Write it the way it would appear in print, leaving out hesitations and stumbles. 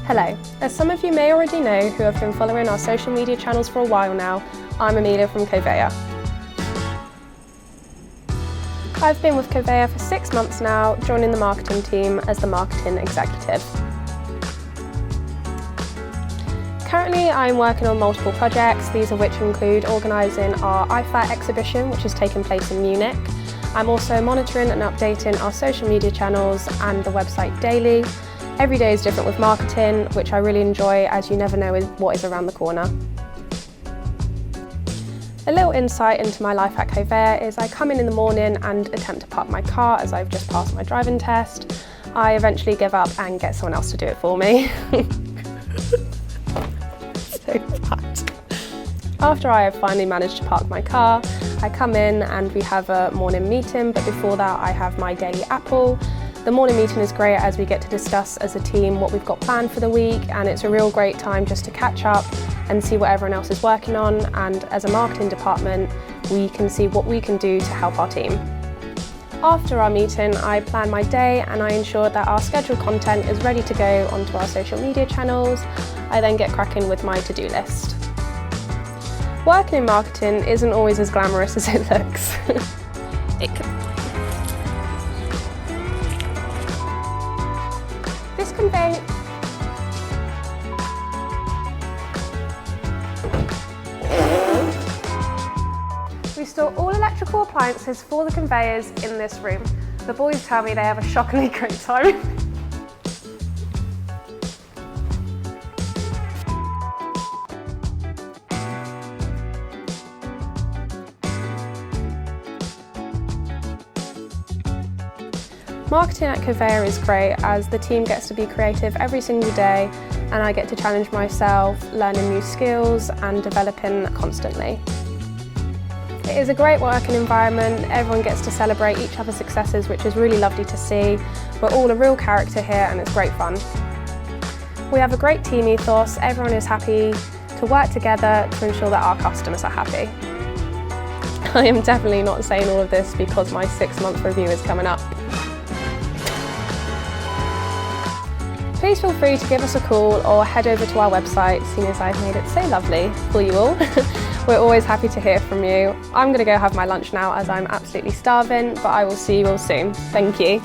Hello. As some of you may already know who have been following our social media channels for a while now, I'm Amelia from Coveya. I've been with Coveya for 6 months now, joining the marketing team as the Marketing Executive. Currently I'm working on multiple projects, these of which include organising our IFAT exhibition, which is taking place in Munich. I'm also monitoring and updating our social media channels and the website daily. Every day is different with marketing, which I really enjoy as you never know what is around the corner. A little insight into my life at Coveya is I come in the morning and attempt to park my car as I've just passed my driving test. I eventually give up and get someone else to do it for me. So bad. After I have finally managed to park my car, I come in and we have a morning meeting, but before that I have my daily apple. The morning meeting is great as we get to discuss as a team what we've got planned for the week, and it's a real great time just to catch up and see what everyone else is working on, and as a marketing department we can see what we can do to help our team. After our meeting I plan my day and I ensure that our scheduled content is ready to go onto our social media channels. I then get cracking with my to-do list. Working in marketing isn't always as glamorous as it looks. This conveyor... We store all electrical appliances for the conveyors in this room. The boys tell me they have a shockingly great time. Marketing at Coveya is great as the team gets to be creative every single day and I get to challenge myself, learning new skills and developing constantly. It is a great working environment, everyone gets to celebrate each other's successes, which is really lovely to see. We're all a real character here and it's great fun. We have a great team ethos, everyone is happy to work together to ensure that our customers are happy. I am definitely not saying all of this because my 6-month review is coming up. Please feel free to give us a call or head over to our website, seeing as I've made it so lovely for you all. We're always happy to hear from you. I'm going to go have my lunch now as I'm absolutely starving, but I will see you all soon. Thank you.